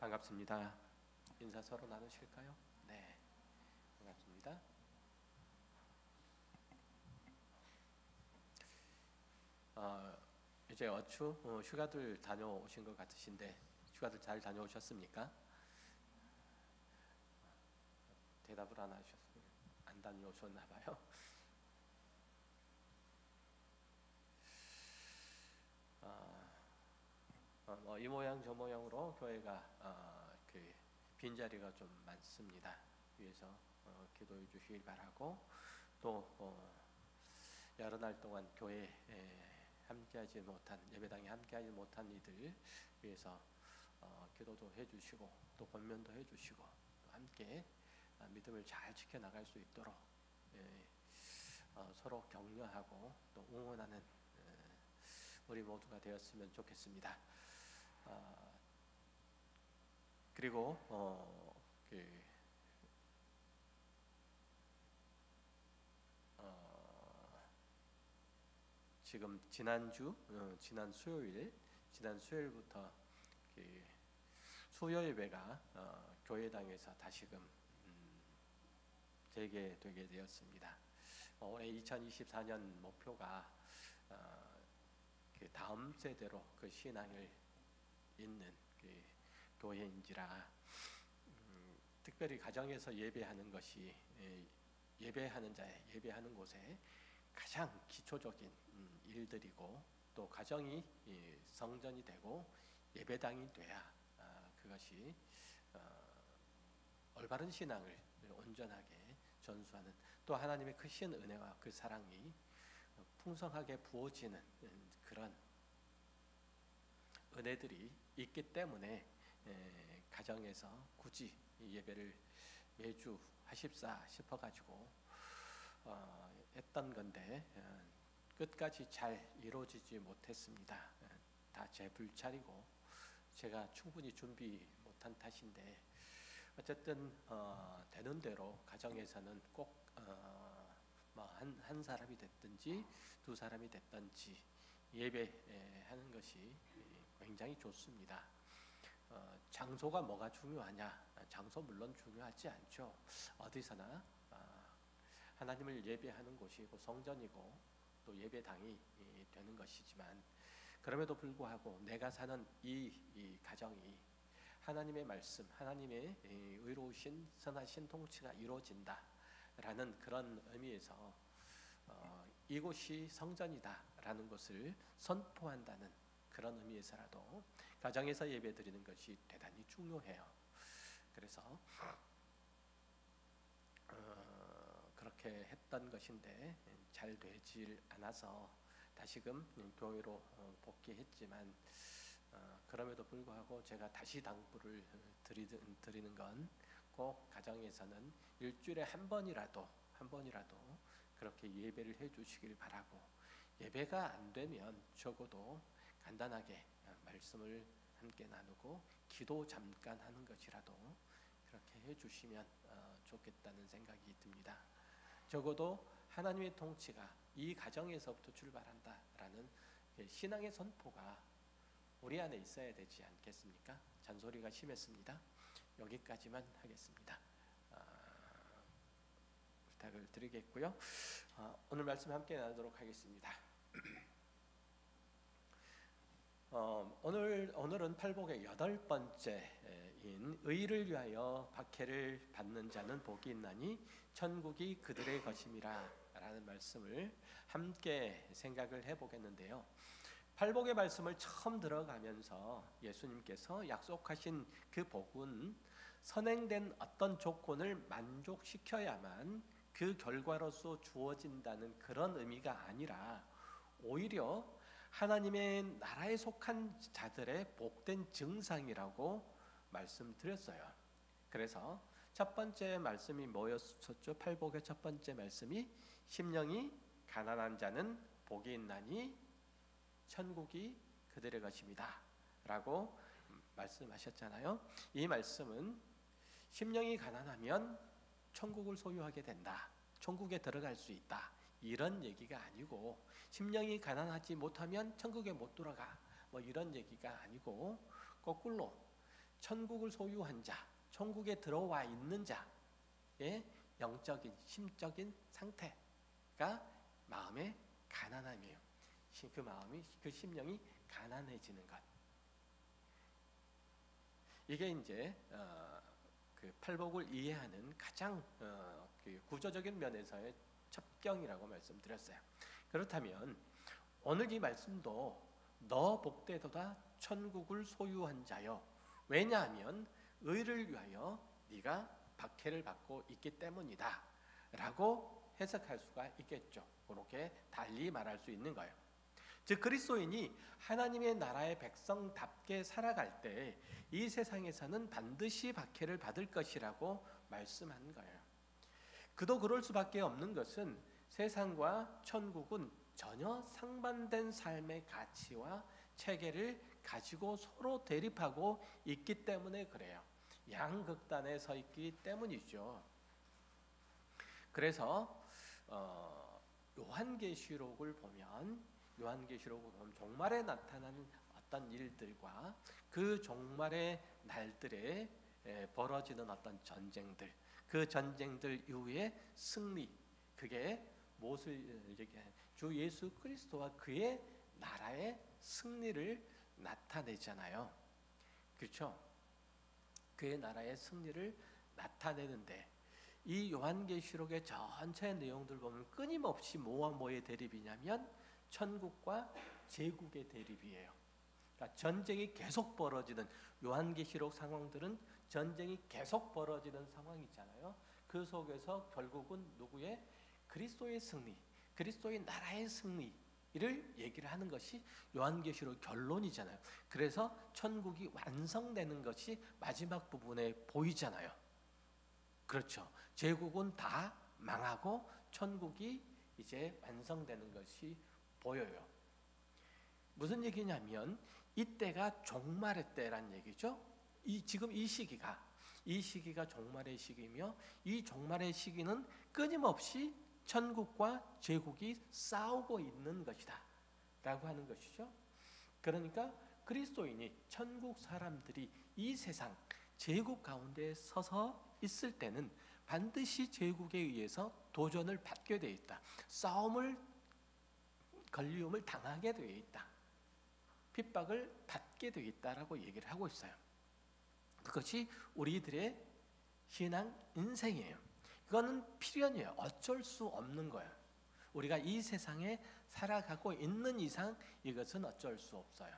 반갑습니다. 인사 서로 나누실까요? 네, 반갑습니다. 이제 어추 휴가들 다녀오신 것 같으신데 휴가들 잘 다녀오셨습니까? 대답을 안 하셨어요. 안 다녀오셨나 봐요. 이 모양 저 모양으로 교회가 그 빈자리가 좀 많습니다. 위해서 기도해 주시길 바라고 또 여러 날 동안 교회에 함께하지 못한 예배당에 함께하지 못한 이들 위해서 기도도 해주시고 또 권면도 해주시고 또 함께 믿음을 잘 지켜나갈 수 있도록 서로 격려하고 또 응원하는 우리 모두가 되었으면 좋겠습니다. 그리고 지금 지난 수요일부터 수요 예배가 교회당에서 다시금 재개되게 되었습니다. 올해 2024년 목표가 그 다음 세대로 그 신앙을 잇는 그 교회인지라 특별히 가정에서 예배하는 것이 예배하는 곳에 가장 기초적인 일들이고 또 가정이 성전이 되고 예배당이 돼야 그것이 올바른 신앙을 온전하게 전수하는 또 하나님의 크신 은혜와 그 사랑이 풍성하게 부어지는 그런 은혜들이 있기 때문에 가정에서 굳이 예배를 매주 하십사 싶어가지고 했던 건데 끝까지 잘 이루어지지 못했습니다. 다 제 불찰이고 제가 충분히 준비 못한 탓인데 어쨌든 되는 대로 가정에서는 꼭 한 사람이 됐든지 두 사람이 됐든지 예배하는 것이 굉장히 좋습니다. 장소가 뭐가 중요하냐? 장소 물론 중요하지 않죠. 어디서나 하나님을 예배하는 곳이고 성전이고 또 예배당이 되는 것이지만 그럼에도 불구하고 내가 사는 이 가정이 하나님의 말씀, 하나님의 의로우신 선하신 통치가 이루어진다라는 그런 의미에서 이곳이 성전이다라는 것을 선포한다는 그런 의미에서라도 가정에서 예배드리는 것이 대단히 중요해요. 그래서 그렇게 했던 것인데 잘 되질 않아서 다시금 교회로 복귀했지만 그럼에도 불구하고 제가 다시 당부를 드리는 건 꼭 가정에서는 일주일에 한 번이라도 그렇게 예배를 해주시길 바라고 예배가 안 되면 적어도 간단하게 말씀을 함께 나누고 기도 잠깐 하는 것이라도 그렇게 해주시면 좋겠다는 생각이 듭니다. 적어도 하나님의 통치가 이 가정에서부터 출발한다라는 신앙의 선포가 우리 안에 있어야 되지 않겠습니까? 잔소리가 심했습니다. 여기까지만 하겠습니다. 부탁을 드리겠고요. 오늘 말씀 함께 나누도록 하겠습니다. 오늘은 팔복의 8번째인 의를 위하여 박해를 받는 자는 복이 있나니 천국이 그들의 것임이라 라는 말씀을 함께 생각을 해보겠는데요. 팔복의 말씀을 처음 들어가면서 예수님께서 약속하신 그 복은 선행된 어떤 조건을 만족시켜야만 그 결과로서 주어진다는 그런 의미가 아니라 오히려 하나님의 나라에 속한 자들의 복된 증상이라고 말씀드렸어요. 그래서 첫 번째 말씀이 뭐였었죠? 팔복의 첫 번째 말씀이 심령이 가난한 자는 복이 있나니 천국이 그들의 것입니다 라고 말씀하셨잖아요. 이 말씀은 심령이 가난하면 천국을 소유하게 된다, 천국에 들어갈 수 있다, 이런 얘기가 아니고 심령이 가난하지 못하면 천국에 못 들어가 이런 얘기가 아니고 거꾸로 천국을 소유한 자, 천국에 들어와 있는 자의 영적인 심적인 상태가 마음의 가난함이에요. 그 마음이, 그 심령이 가난해지는 것. 이게 이제 그 팔복을 이해하는 가장 그 구조적인 면에서의 첩경이라고 말씀드렸어요. 그렇다면 오늘 이 말씀도 너 복되도다 천국을 소유한 자여. 왜냐하면 의를 위하여 네가 박해를 받고 있기 때문이다 라고 해석할 수가 있겠죠. 그렇게 달리 말할 수 있는 거예요. 즉 그리스도인이 하나님의 나라의 백성답게 살아갈 때 이 세상에서는 반드시 박해를 받을 것이라고 말씀한 거예요. 그도 그럴 수밖에 없는 것은 세상과 천국은 전혀 상반된 삶의 가치와 체계를 가지고 서로 대립하고 있기 때문에 그래요. 양극단에 서 있기 때문이죠. 그래서 요한계시록을 보면 종말에 나타나는 어떤 일들과 그 종말의 날들에 벌어지는 어떤 전쟁들, 그 전쟁들 이후의 승리, 그게 무엇을 얘기해? 주 예수 그리스도와 그의 나라의 승리를 나타내잖아요. 그렇죠? 그의 나라의 승리를 나타내는데 이 요한계시록의 전체 내용들 보면 끊임없이 뭐와 뭐의 대립이냐면 천국과 제국의 대립이에요. 그러니까 전쟁이 계속 벌어지는, 요한계시록 상황들은 전쟁이 계속 벌어지는 상황이잖아요. 그 속에서 결국은 누구의? 그리스도의 승리, 그리스도의 나라의 승리를 얘기를 하는 것이 요한계시록 결론이잖아요. 그래서 천국이 완성되는 것이 마지막 부분에 보이잖아요. 그렇죠. 제국은 다 망하고 천국이 이제 완성되는 것이 보여요. 무슨 얘기냐면 이때가 종말의 때란 얘기죠. 지금 이 시기가 종말의 시기이며 이 종말의 시기는 끊임없이 천국과 제국이 싸우고 있는 것이다 라고 하는 것이죠. 그러니까 그리스도인이, 천국 사람들이 이 세상 제국 가운데 서서 있을 때는 반드시 제국에 의해서 도전을 받게 되어 있다. 걸리움을 당하게 되어 있다. 핍박을 받게 되어 있다라고 얘기를 하고 있어요. 그것이 우리들의 신앙 인생이에요. 이거는 필연이에요. 어쩔 수 없는 거예요. 우리가 이 세상에 살아가고 있는 이상 이것은 어쩔 수 없어요.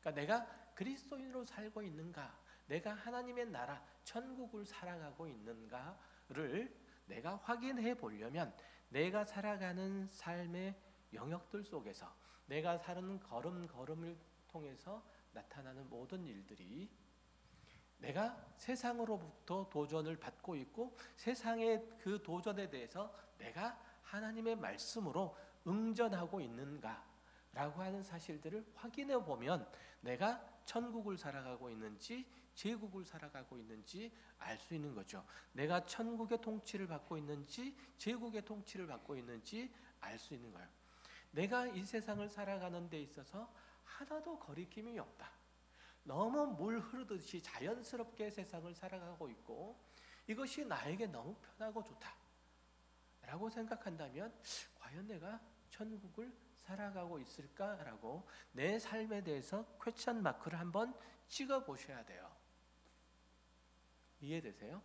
그러니까 내가 그리스도인으로 살고 있는가, 내가 하나님의 나라 천국을 살아가고 있는가를 내가 확인해 보려면 내가 살아가는 삶의 영역들 속에서, 내가 사는 걸음걸음을 통해서 나타나는 모든 일들이 내가 세상으로부터 도전을 받고 있고 세상의 그 도전에 대해서 내가 하나님의 말씀으로 응전하고 있는가라고 하는 사실들을 확인해 보면 내가 천국을 살아가고 있는지 제국을 살아가고 있는지 알 수 있는 거죠. 내가 천국의 통치를 받고 있는지 제국의 통치를 받고 있는지 알 수 있는 거예요. 내가 이 세상을 살아가는 데 있어서 하나도 거리낌이 없다. 너무 물 흐르듯이 자연스럽게 세상을 살아가고 있고 이것이 나에게 너무 편하고 좋다 라고 생각한다면 과연 내가 천국을 살아가고 있을까라고 내 삶에 대해서 퀘스천 마크를 한번 찍어 보셔야 돼요. 이해되세요?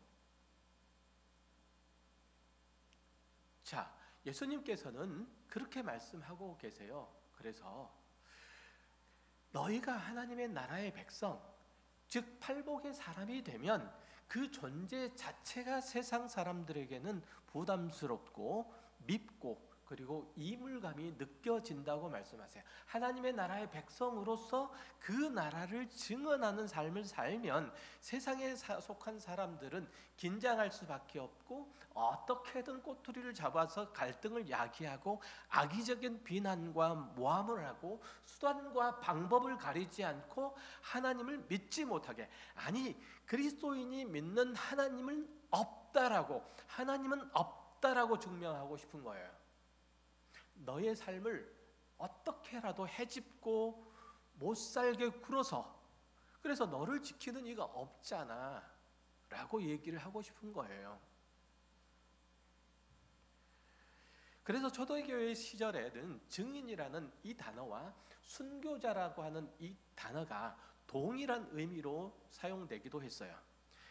자, 예수님께서는 그렇게 말씀하고 계세요. 그래서 너희가 하나님의 나라의 백성, 즉 팔복의 사람이 되면 그 존재 자체가 세상 사람들에게는 부담스럽고 밉고 그리고 이물감이 느껴진다고 말씀하세요. 하나님의 나라의 백성으로서 그 나라를 증언하는 삶을 살면 세상에 속한 사람들은 긴장할 수밖에 없고 어떻게든 꼬투리를 잡아서 갈등을 야기하고 악의적인 비난과 모함을 하고 수단과 방법을 가리지 않고 하나님을 믿지 못하게, 아니 그리스도인이 믿는 하나님은 없다라고 증명하고 싶은 거예요. 너의 삶을 어떻게라도 헤집고 못 살게 굴어서 그래서 너를 지키는 이가 없잖아 라고 얘기를 하고 싶은 거예요. 그래서 초대교회 시절에는 증인이라는 이 단어와 순교자라고 하는 이 단어가 동일한 의미로 사용되기도 했어요.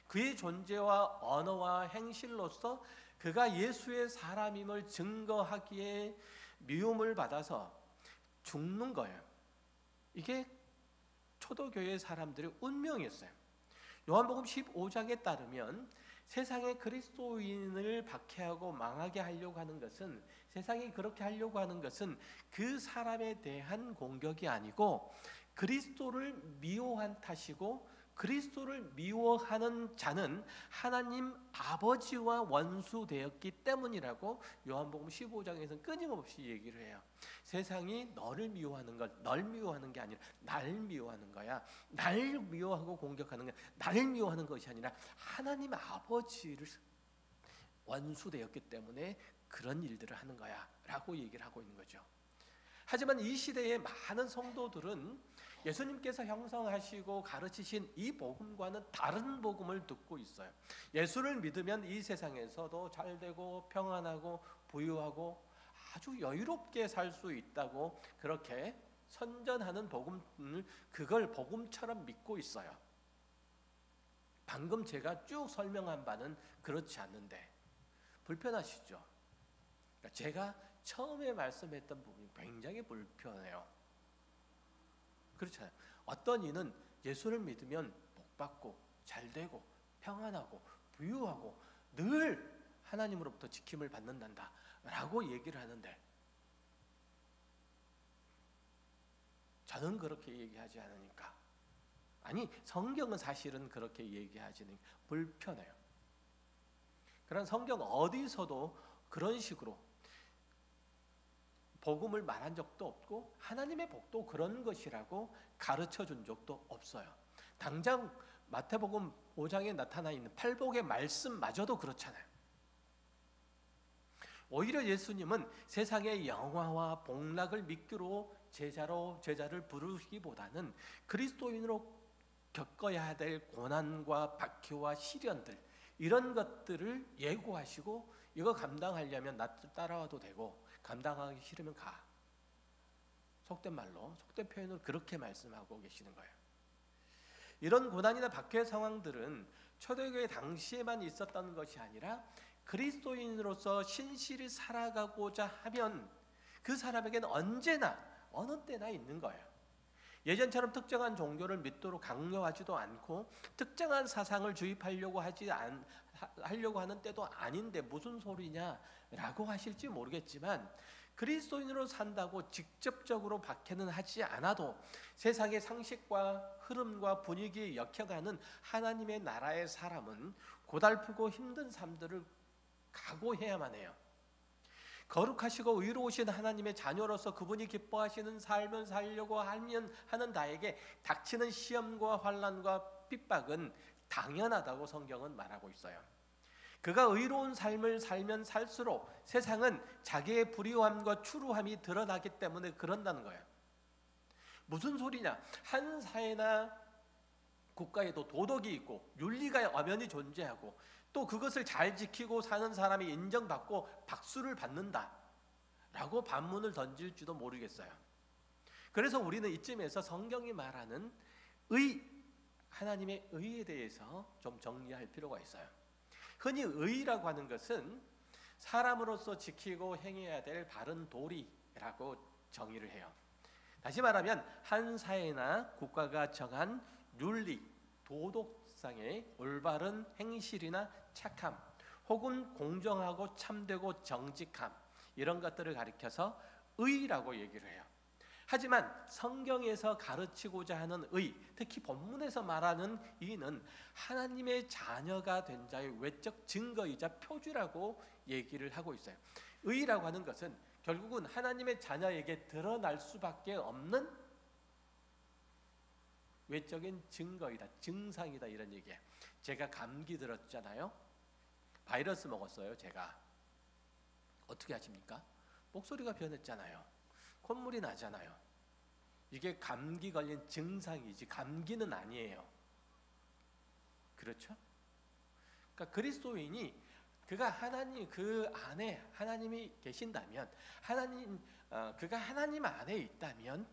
그의 존재와 언어와 행실로서 그가 예수의 사람임을 증거하기에 미움을 받아서 죽는 거예요. 이게 초대교회 사람들의 운명이었어요. 요한복음 15장에 따르면 세상에 그리스도인을 박해하고 망하게 하려고 하는 것은, 세상이 그렇게 하려고 하는 것은 그 사람에 대한 공격이 아니고 그리스도를 미워한 탓이고, 그리스도를 미워하는 자는 하나님 아버지와 원수되었기 때문이라고 요한복음 15장에서는 끊임없이 얘기를 해요. 세상이 너를 미워하는 걸 널 미워하는 게 아니라 날 미워하는 거야. 날 미워하고 공격하는 게 나를 미워하는 것이 아니라 하나님 아버지를 원수되었기 때문에 그런 일들을 하는 거야 라고 얘기를 하고 있는 거죠. 하지만 이 시대의 많은 성도들은 예수님께서 형성하시고 가르치신 이 복음과는 다른 복음을 듣고 있어요. 예수를 믿으면 이 세상에서도 잘되고 평안하고 부유하고 아주 여유롭게 살 수 있다고 그렇게 선전하는 복음을, 그걸 복음처럼 믿고 있어요. 방금 제가 쭉 설명한 바는 그렇지 않는데 불편하시죠? 그러니까 제가 처음에 말씀했던 부분이 굉장히 불편해요. 그렇잖아요. 어떤 이는 예수를 믿으면 복받고 잘되고 평안하고 부유하고 늘 하나님으로부터 지킴을 받는단다 라고 얘기를 하는데, 저는 그렇게 얘기하지 않으니까, 아니 성경은 사실은 그렇게 얘기하지는 불편해요. 그런 성경 어디서도 그런 식으로 복음을 말한 적도 없고 하나님의 복도 그런 것이라고 가르쳐 준 적도 없어요. 당장 마태복음 5장에 나타나 있는 팔복의 말씀마저도 그렇잖아요. 오히려 예수님은 세상의 영화와 복락을 미끼로 제자를 부르기보다는 그리스도인으로 겪어야 될 고난과 박해와 시련들, 이런 것들을 예고하시고 이거 감당하려면 나 따라와도 되고 감당하기 싫으면 가. 속된 말로, 속된 표현으로 그렇게 말씀하고 계시는 거예요. 이런 고난이나 박해 상황들은 초대교회 당시에만 있었던 것이 아니라 그리스도인으로서 신실히 살아가고자 하면 그 사람에게는 언제나 어느 때나 있는 거예요. 예전처럼 특정한 종교를 믿도록 강요하지도 않고 특정한 사상을 주입하려고 하려고 하는 때도 아닌데 무슨 소리냐라고 하실지 모르겠지만, 그리스도인으로 산다고 직접적으로 박해는 하지 않아도 세상의 상식과 흐름과 분위기에 역혀가는 하나님의 나라의 사람은 고달프고 힘든 삶들을 각오해야만 해요. 거룩하시고 의로우신 하나님의 자녀로서 그분이 기뻐하시는 삶을 살려고 하는 나에게 닥치는 시험과 환난과 핍박은 당연하다고 성경은 말하고 있어요. 그가 의로운 삶을 살면 살수록 세상은 자기의 불의함과 추루함이 드러나기 때문에 그런다는 거예요. 무슨 소리냐? 한 사회나 국가에도 도덕이 있고 윤리가 엄연히 존재하고 또 그것을 잘 지키고 사는 사람이 인정받고 박수를 받는다 라고 반문을 던질지도 모르겠어요. 그래서 우리는 이쯤에서 성경이 말하는 하나님의 의에 대해서 좀 정리할 필요가 있어요. 흔히 의라고 하는 것은 사람으로서 지키고 행해야 될 바른 도리라고 정의를 해요. 다시 말하면 한 사회나 국가가 정한 윤리, 도덕상의 올바른 행실이나 착함, 혹은 공정하고 참되고 정직함, 이런 것들을 가리켜서 의라고 얘기를 해요. 하지만 성경에서 가르치고자 하는 의, 특히 본문에서 말하는 의는 하나님의 자녀가 된 자의 외적 증거이자 표주라고 얘기를 하고 있어요. 의라고 하는 것은 결국은 하나님의 자녀에게 드러날 수밖에 없는 외적인 증거이다, 증상이다, 이런 얘기예요. 제가 감기 들었잖아요. 바이러스 먹었어요. 제가 어떻게 하십니까? 목소리가 변했잖아요. 콧물이 나잖아요. 이게 감기 걸린 증상이지 감기는 아니에요. 그렇죠? 그러니까 그리스도인이 그가 하나님 그 안에 하나님이 계신다면 그가 하나님 안에 있다면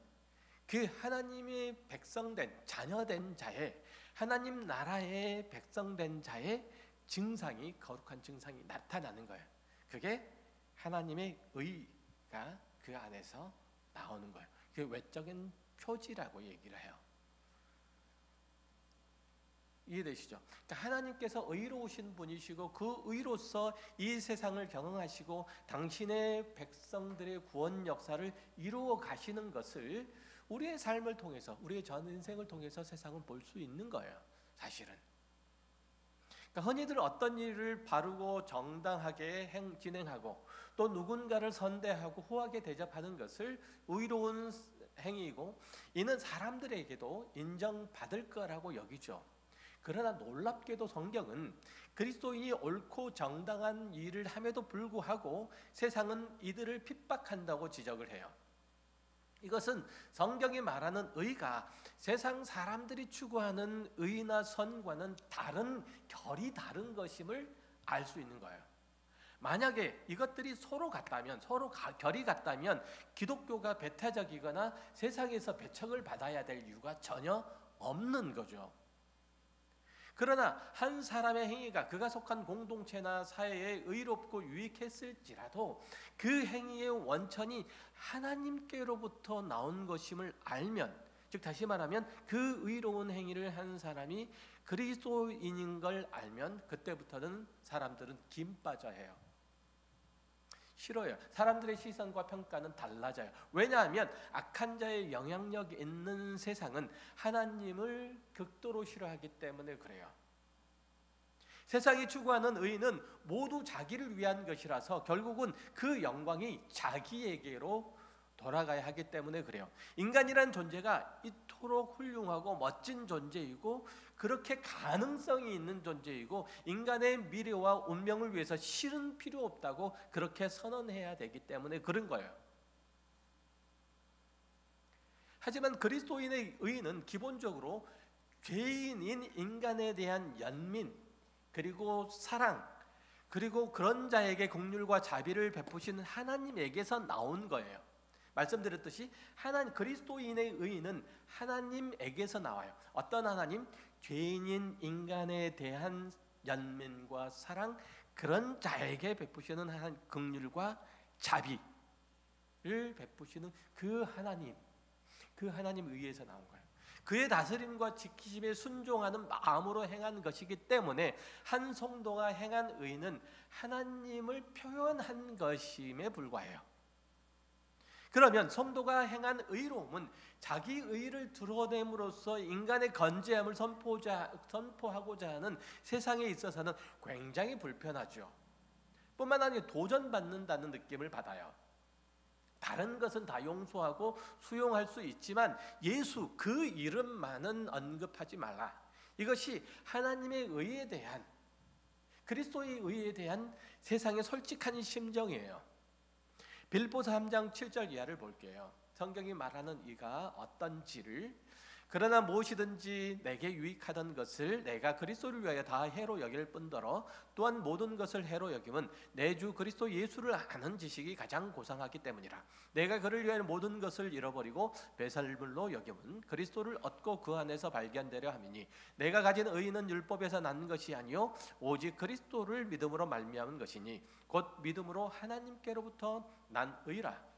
그 하나님의 백성된 자녀된 자의 하나님 나라의 백성된 자의 증상이 거룩한 증상이 나타나는 거예요. 그게 하나님의 의가 그 안에서 나오는 거예요. 그 외적인 표지라고 얘기를 해요. 이해되시죠? 그러니까 하나님께서 의로우신 분이시고 그 의로서 이 세상을 경영하시고 당신의 백성들의 구원 역사를 이루어 가시는 것을 우리의 삶을 통해서 우리의 전 인생을 통해서 세상은 볼 수 있는 거예요. 사실은. 그러니까 흔히들 어떤 일을 바르고 정당하게 진행하고 또 누군가를 선대하고 후하게 대접하는 것을 의로운 행위이고 이는 사람들에게도 인정받을 거라고 여기죠. 그러나 놀랍게도 성경은 그리스도인이 옳고 정당한 일을 함에도 불구하고 세상은 이들을 핍박한다고 지적을 해요. 이것은 성경이 말하는 의가 세상 사람들이 추구하는 의나 선과는 결이 다른 것임을 알 수 있는 거예요. 만약에 이것들이 서로 결이 같다면 기독교가 배타적이거나 세상에서 배척을 받아야 될 이유가 전혀 없는 거죠. 그러나 한 사람의 행위가 그가 속한 공동체나 사회에 의롭고 유익했을지라도 그 행위의 원천이 하나님께로부터 나온 것임을 알면, 즉 다시 말하면 그 의로운 행위를 한 사람이 그리스도인인 걸 알면 그때부터는 사람들은 김 빠져 해요. 싫어요. 사람들의 시선과 평가는 달라져요. 왜냐하면 악한 자의 영향력이 있는 세상은 하나님을 극도로 싫어하기 때문에 그래요. 세상이 추구하는 의는 모두 자기를 위한 것이라서 결국은 그 영광이 자기에게로 돌아가야 하기 때문에 그래요. 인간이란 존재가 이토록 훌륭하고 멋진 존재이고 그렇게 가능성이 있는 존재이고 인간의 미래와 운명을 위해서 실은 필요 없다고 그렇게 선언해야 되기 때문에 그런 거예요. 하지만 그리스도인의 의는 기본적으로 죄인인 인간에 대한 연민 그리고 사랑 그리고 그런 자에게 긍휼과 자비를 베푸시는 하나님에게서 나온 거예요. 말씀드렸듯이 그리스도인의 의는 하나님에게서 나와요. 어떤 하나님? 죄인인 인간에 대한 연민과 사랑 그런 자에게 베푸시는 긍휼과 자비를 베푸시는 그 하나님 의에서 나온 거예요. 그의 다스림과 지키심에 순종하는 마음으로 행한 것이기 때문에 한 성도가 행한 의는 하나님을 표현한 것임에 불과해요. 그러면 성도가 행한 의로움은 자기 의를 드러냄으로써 인간의 건재함을 선포하고자 하는 세상에 있어서는 굉장히 불편하죠. 뿐만 아니라 도전받는다는 느낌을 받아요. 다른 것은 다 용서하고 수용할 수 있지만 예수 그 이름만은 언급하지 말라. 이것이 하나님의 의에 대한 그리스도의 의에 대한 세상의 솔직한 심정이에요. 빌보서 3장 7절 이하를 볼게요. 성경이 말하는 이가 어떤지를 그러나 무엇이든지 내게 유익하던 것을 내가 그리스도를 위하여 다 해로 여길 뿐더러 또한 모든 것을 해로 여김은 내 주 그리스도 예수를 아는 지식이 가장 고상하기 때문이라. 내가 그를 위하여 모든 것을 잃어버리고 배설물로 여김은 그리스도를 얻고 그 안에서 발견되려 함이니 내가 가진 의는 율법에서 난 것이 아니요 오직 그리스도를 믿음으로 말미암은 것이니 곧 믿음으로 하나님께로부터 난 의라.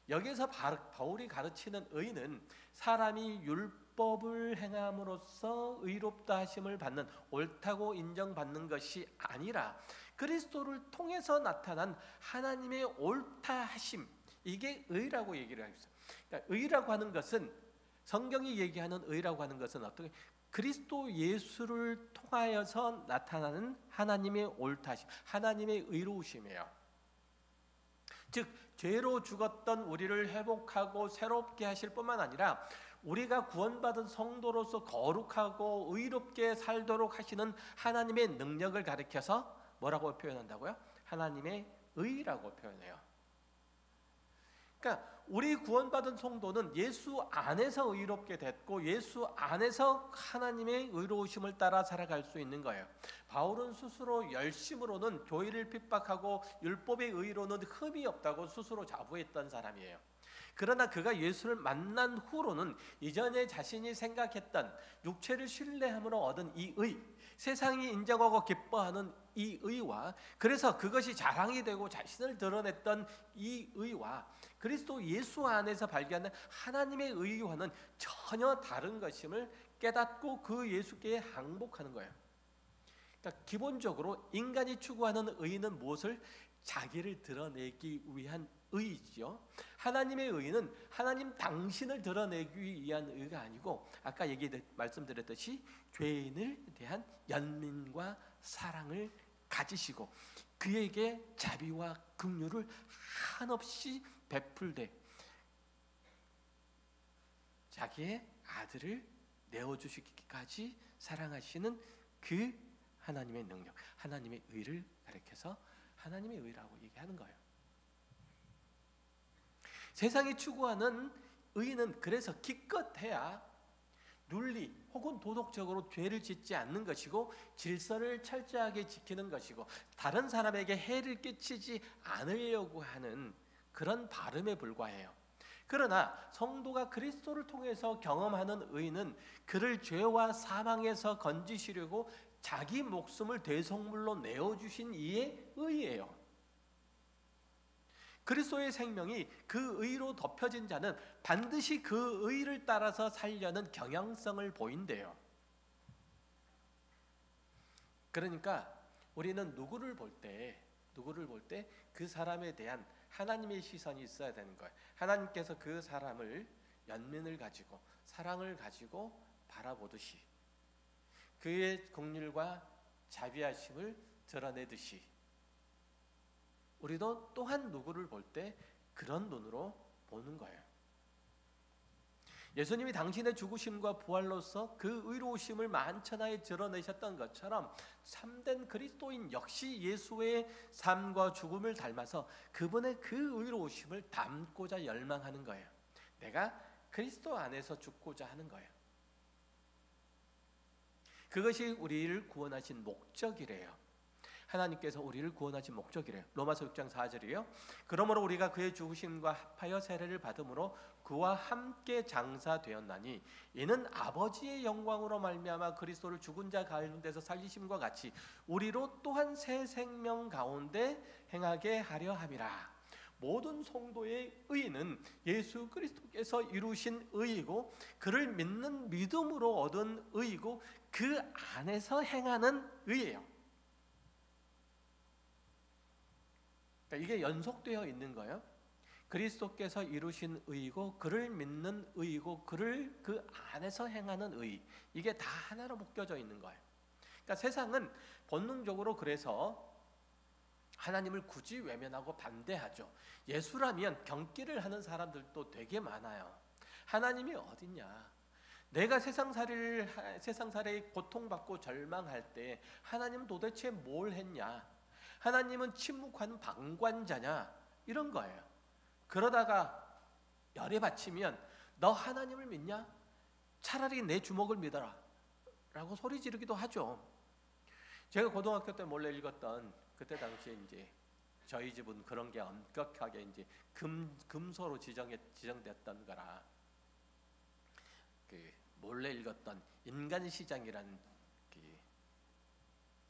여기서 바울이 가르치는 의는 사람이 율법을 행함으로써 의롭다 하심을 받는 옳다고 인정받는 것이 아니라 그리스도를 통해서 나타난 하나님의 옳다 하심, 이게 의라고 얘기를 하고 있어요. 그러니까 의라고 하는 것은 성경이 얘기하는 의라고 하는 것은 어떻게 그리스도 예수를 통하여서 나타나는 하나님의 옳다 하심, 하나님의 의로우심이에요. 즉 죄로 죽었던 우리를 회복하고 새롭게 하실 뿐만 아니라 우리가 구원받은 성도로서 거룩하고 의롭게 살도록 하시는 하나님의 능력을 가리켜서 뭐라고 표현한다고요? 하나님의 의라고 표현해요. 그러니까 우리 구원받은 성도는 예수 안에서 의롭게 됐고 예수 안에서 하나님의 의로우심을 따라 살아갈 수 있는 거예요. 바울은 스스로 열심으로는 교회를 핍박하고 율법의 의로는 흠이 없다고 스스로 자부했던 사람이에요. 그러나 그가 예수를 만난 후로는 이전에 자신이 생각했던 육체를 신뢰함으로 얻은 이 의, 세상이 인정하고 기뻐하는 이 의와, 그래서 그것이 자랑이 되고 자신을 드러냈던 이 의와 그리스도 예수 안에서 발견한 하나님의 의와는 전혀 다른 것임을 깨닫고 그 예수께 항복하는 거예요. 그러니까 기본적으로 인간이 추구하는 의는 무엇을? 자기를 드러내기 위한 의지요. 하나님의 의는 하나님 당신을 드러내기 위한 의가 아니고, 아까 말씀드렸듯이 죄인을 대한 연민과 사랑을 가지시고 그에게 자비와 긍휼을 한없이 베풀되 자기의 아들을 내어주시기까지 사랑하시는 그 하나님의 능력, 하나님의 의를 가리켜서 하나님의 의라고 얘기하는 거예요. 세상이 추구하는 의는 그래서 기껏해야 윤리 혹은 도덕적으로 죄를 짓지 않는 것이고 질서를 철저하게 지키는 것이고 다른 사람에게 해를 끼치지 않으려고 하는 그런 발음에 불과해요. 그러나 성도가 그리스도를 통해서 경험하는 의는 그를 죄와 사망에서 건지시려고 자기 목숨을 대속물로 내어주신 이의 의예요. 그리스도의 생명이 그 의로 덮여진 자는 반드시 그 의를 따라서 살려는 경향성을 보인대요. 그러니까 우리는 누구를 볼 때 그 사람에 대한 하나님의 시선이 있어야 되는 거예요. 하나님께서 그 사람을 연민을 가지고 사랑을 가지고 바라보듯이 그의 긍휼과 자비하심을 드러내듯이 우리도 또한 누구를 볼 때 그런 눈으로 보는 거예요. 예수님이 당신의 죽으심과 부활로서 그 의로우심을 만천하에 드러내셨던 것처럼 참된 그리스도인 역시 예수의 삶과 죽음을 닮아서 그분의 그 의로우심을 담고자 열망하는 거예요. 내가 그리스도 안에서 죽고자 하는 거예요. 그것이 우리를 구원하신 목적이래요. 하나님께서 우리를 구원하신 목적이래요. 로마서 6장 4절이에요. 그러므로 우리가 그의 죽으심과 합하여 세례를 받음으로 그와 함께 장사되었나니 이는 아버지의 영광으로 말미암아 그리스도를 죽은 자 가운데서 살리심과 같이 우리로 또한 새 생명 가운데 행하게 하려 함이라. 모든 성도의 의는 예수 그리스도께서 이루신 의이고 그를 믿는 믿음으로 얻은 의이고 그 안에서 행하는 의예요. 이게 연속되어 있는 거예요. 그리스도께서 이루신 의이고 그를 믿는 의이고 그를 그 안에서 행하는 의, 이게 다 하나로 묶여져 있는 거예요. 그러니까 세상은 본능적으로 그래서 하나님을 굳이 외면하고 반대하죠. 예수라면 경기를 하는 사람들도 되게 많아요. 하나님이 어딨냐? 내가 세상살이에 고통받고 절망할 때 하나님 도대체 뭘 했냐? 하나님은 침묵하는 방관자냐? 이런 거예요. 그러다가 열에 받치면 너 하나님을 믿냐? 차라리 내 주먹을 믿어라 라고 소리 지르기도 하죠. 제가 고등학교 때 몰래 읽었던, 그때 당시에 이제 저희 집은 그런 게 엄격하게 이제 금소로 지정됐던 거라 그 몰래 읽었던 인간시장이라는 그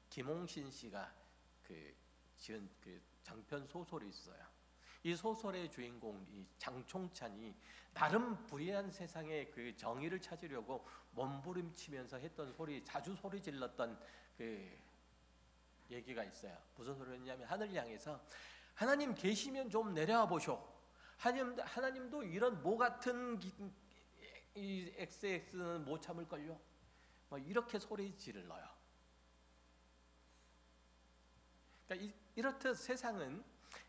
김홍신 씨가 지은 장편 소설이 있어요. 이 소설의 주인공 이 장총찬이 나름 불의한 세상의 그 정의를 찾으려고 몸부림치면서 했던 자주 소리 질렀던 그 얘기가 있어요. 무슨 소리였냐면 하늘 향해서 하나님 계시면 좀 내려와 보쇼. 하나님도 이런 모 같은 이 XX는 못 참을걸요. 뭐 이렇게 소리 질러요. 그러니까 이렇듯 세상은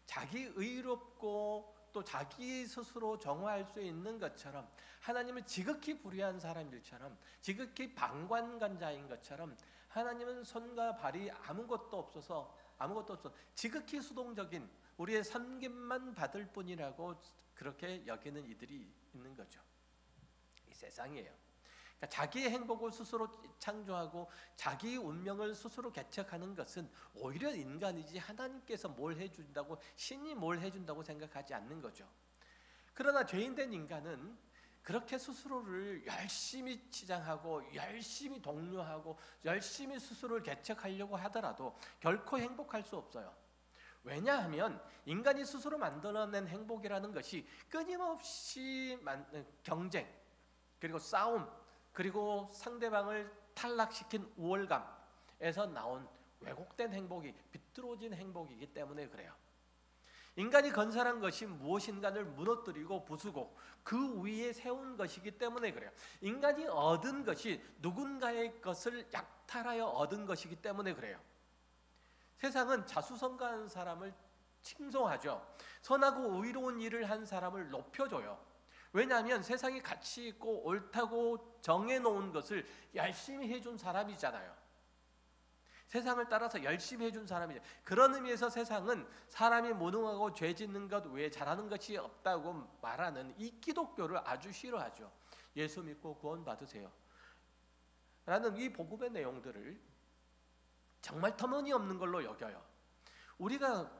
자기 의롭고 또 자기 스스로 정화할 수 있는 것처럼 하나님을 지극히 불의한 사람들처럼 지극히 방관간자인 것처럼 하나님은 손과 발이 아무것도 없어 지극히 수동적인 우리의 섬김만 받을 뿐이라고 그렇게 여기는 이들이 있는 거죠. 이 세상이에요. 그러니까 자기의 행복을 스스로 창조하고 자기의 운명을 스스로 개척하는 것은 오히려 인간이지 하나님께서 뭘 해준다고, 신이 뭘 해준다고 생각하지 않는 거죠. 그러나 죄인된 인간은 그렇게 스스로를 열심히 치장하고 열심히 독려하고 열심히 스스로를 개척하려고 하더라도 결코 행복할 수 없어요. 왜냐하면 인간이 스스로 만들어낸 행복이라는 것이 끊임없이 경쟁, 그리고 싸움, 그리고 상대방을 탈락시킨 우월감에서 나온 왜곡된 행복이, 비뚤어진 행복이기 때문에 그래요. 인간이 건설한 것이 무엇인가를 무너뜨리고 부수고 그 위에 세운 것이기 때문에 그래요. 인간이 얻은 것이 누군가의 것을 약탈하여 얻은 것이기 때문에 그래요. 세상은 자수성가한 사람을 칭송하죠. 선하고 의로운 일을 한 사람을 높여줘요. 왜냐하면 세상이 가치 있고 옳다고 정해놓은 것을 열심히 해준 사람이잖아요. 세상을 따라서 열심히 해준 사람이죠. 그런 의미에서 세상은 사람이 무능하고 죄 짓는 것 외에 잘하는 것이 없다고 말하는 이 기독교를 아주 싫어하죠. 예수 믿고 구원 받으세요 라는 이 복음의 내용들을 정말 터무니없는 걸로 여겨요. 우리가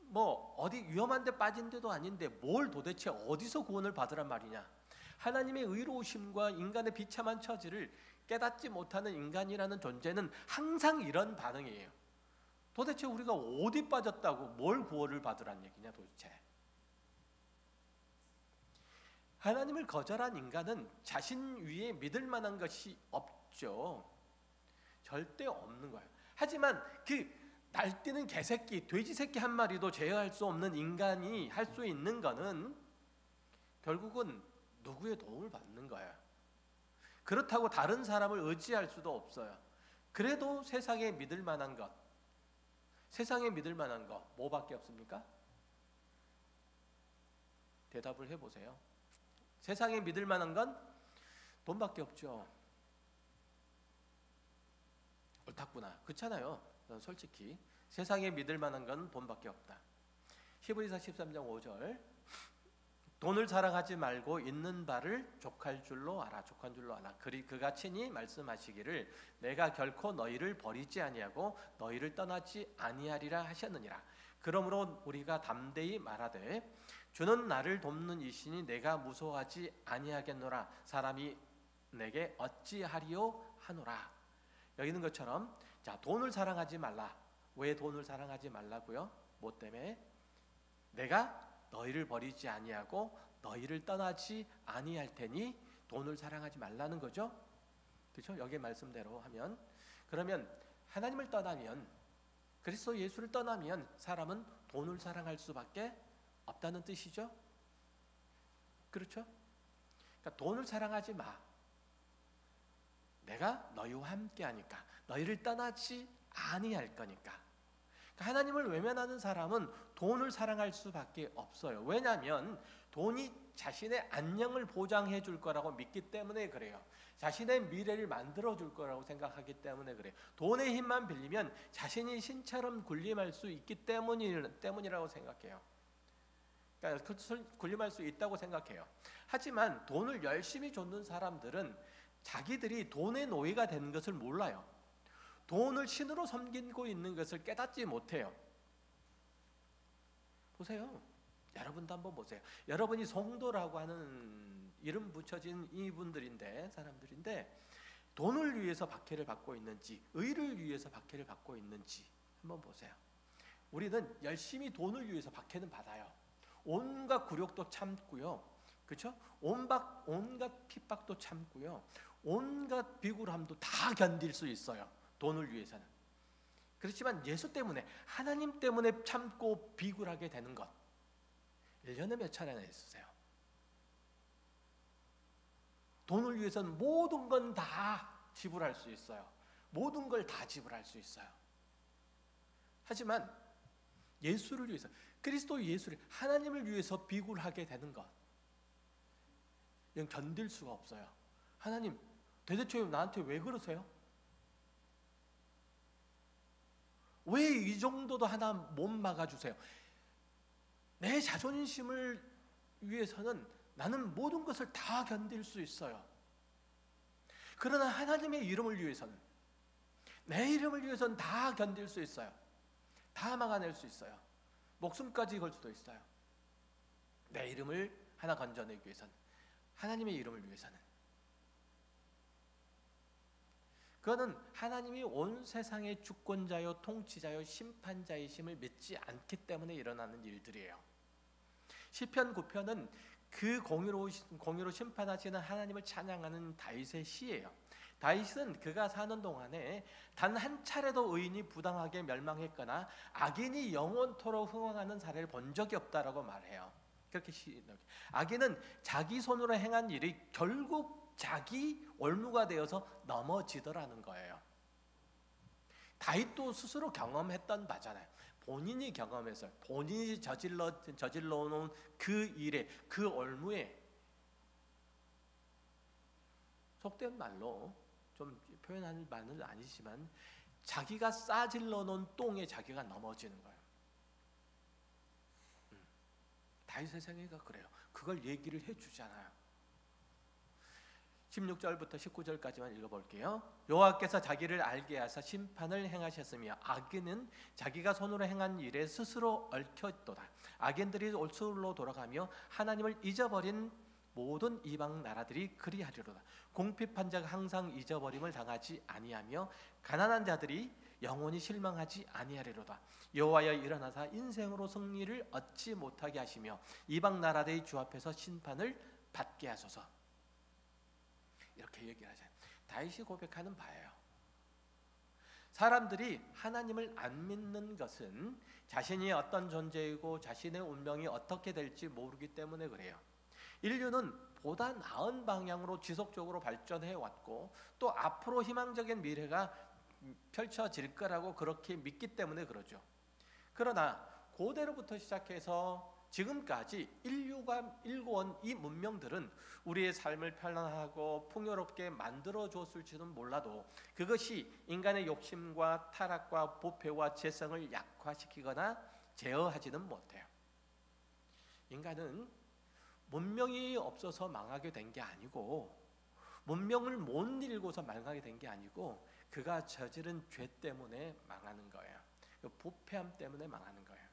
뭐 어디 위험한 데 빠진 데도 아닌데 뭘 도대체 어디서 구원을 받으란 말이냐. 하나님의 의로우심과 인간의 비참한 처지를 깨닫지 못하는 인간이라는 존재는 항상 이런 반응이에요. 도대체 우리가 어디 빠졌다고 뭘 구원을 받으란 얘기냐 도대체. 하나님을 거절한 인간은 자신 위에 믿을 만한 것이 없죠. 절대 없는 거예요. 하지만 그 날뛰는 개새끼, 돼지 새끼 한 마리도 제어할 수 없는 인간이 할 수 있는 거는 결국은 누구의 도움을 받는 거예요. 그렇다고 다른 사람을 의지할 수도 없어요. 그래도 세상에 믿을 만한 것, 세상에 믿을 만한 것 뭐밖에 없습니까? 대답을 해보세요. 세상에 믿을 만한 건 돈밖에 없죠. 옳다구나. 그렇잖아요. 솔직히 세상에 믿을 만한 건 돈밖에 없다. 히브리서 13장 5절 돈을 사랑하지 말고 있는 바를 족할 줄로 알아. 족한 줄로 알아. 그가 친히 말씀하시기를 내가 결코 너희를 버리지 아니하고 너희를 떠나지 아니하리라 하셨느니라. 그러므로 우리가 담대히 말하되 주는 나를 돕는 이시니 내가 무서워하지 아니하겠노라. 사람이 내게 어찌하리요 하노라. 여기 있는 것처럼 자, 돈을 사랑하지 말라. 왜 돈을 사랑하지 말라고요? 뭐 때문에? 내가 너희를 버리지 아니하고 너희를 떠나지 아니할 테니 돈을 사랑하지 말라는 거죠. 그렇죠? 여기 말씀대로 하면 그러면 하나님을 떠나면 그리스도 예수를 떠나면 사람은 돈을 사랑할 수밖에 없다는 뜻이죠. 그렇죠? 그러니까 돈을 사랑하지 마. 내가 너희와 함께하니까 너희를 떠나지 아니할 거니까. 하나님을 외면하는 사람은 돈을 사랑할 수밖에 없어요. 왜냐하면 돈이 자신의 안녕을 보장해 줄 거라고 믿기 때문에 그래요. 자신의 미래를 만들어 줄 거라고 생각하기 때문에 그래요. 돈의 힘만 빌리면 자신이 신처럼 군림할 수 있기 때문이라고 생각해요. 그러니까 군림할 수 있다고 생각해요. 하지만 돈을 열심히 줬는 사람들은 자기들이 돈의 노예가 되는 것을 몰라요. 돈을 신으로 섬기고 있는 것을 깨닫지 못해요. 보세요. 여러분도 한번 보세요. 여러분이 성도라고 하는 이름 붙여진 이분들인데, 사람들인데 돈을 위해서 박해를 받고 있는지, 의를 위해서 박해를 받고 있는지 한번 보세요. 우리는 열심히 돈을 위해서 박해는 받아요. 온갖 굴욕도 참고요. 그렇죠? 온갖 핍박도 참고요. 온갖 비굴함도 다 견딜 수 있어요. 돈을 위해서는. 그렇지만 예수 때문에, 하나님 때문에 참고 비굴하게 되는 것 1년에 몇 차례나 있으세요? 돈을 위해서는 모든 건 다 지불할 수 있어요. 모든 걸 다 지불할 수 있어요. 하지만 예수를 위해서, 그리스도 예수를, 하나님을 위해서 비굴하게 되는 것 이건 견딜 수가 없어요. 하나님 도대체 나한테 왜 그러세요? 왜 이 정도도 하나 못 막아주세요? 내 자존심을 위해서는 나는 모든 것을 다 견딜 수 있어요. 그러나 하나님의 이름을 위해서는, 내 이름을 위해서는 다 견딜 수 있어요. 다 막아낼 수 있어요. 목숨까지 걸 수도 있어요. 내 이름을 하나 건져내기 위해서는, 하나님의 이름을 위해서는. 그거는 하나님이 온 세상의 주권자요 통치자요 심판자이심을 믿지 않기 때문에 일어나는 일들이에요. 시편 9편은 그 공의로 심판하시는 하나님을 찬양하는 다윗의 시예요. 다윗은 그가 사는 동안에 단 한 차례도 의인이 부당하게 멸망했거나 악인이 영원토록 흥왕하는 사례를 본 적이 없다라고 말해요. 그렇게 악인은 자기 손으로 행한 일이 결국 자기 올무가 되어서 넘어지더라는 거예요. 다윗도 스스로 경험했던 바잖아요. 본인이 경험해서 본인이 저질러 놓은 그 일에, 그 올무에, 속된 말로 좀 표현할 말은 아니지만 자기가 싸질러 놓은 똥에 자기가 넘어지는 거예요. 다윗의 생애가 그래요. 그걸 얘기를 해주잖아요. 16절부터 19절까지만 읽어볼게요. 여호와께서 자기를 알게 하사 심판을 행하셨으며 악인은 자기가 손으로 행한 일에 스스로 얽혀있도다. 악인들이 올수로 돌아가며 하나님을 잊어버린 모든 이방 나라들이 그리하리로다. 궁핍한 자가 항상 잊어버림을 당하지 아니하며 가난한 자들이 영원히 실망하지 아니하리로다. 여호와여 일어나사 인생으로 승리를 얻지 못하게 하시며 이방 나라들의 주 앞에서 심판을 받게 하소서. 이렇게 얘기를 하잖아요. 다윗이 고백하는 바예요. 사람들이 하나님을 안 믿는 것은 자신이 어떤 존재이고 자신의 운명이 어떻게 될지 모르기 때문에 그래요. 인류는 보다 나은 방향으로 지속적으로 발전해 왔고 또 앞으로 희망적인 미래가 펼쳐질 거라고 그렇게 믿기 때문에 그러죠. 그러나 고대로부터 시작해서 지금까지 인류가 일궈온 이 문명들은 우리의 삶을 편안하고 풍요롭게 만들어 줬을지는 몰라도 그것이 인간의 욕심과 타락과 부패와 죄성을 약화시키거나 제어하지는 못해요. 인간은 문명이 없어서 망하게 된 게 아니고, 문명을 못 읽어서 망하게 된 게 아니고, 그가 저지른 죄 때문에 망하는 거예요. 부패함 때문에 망하는 거예요.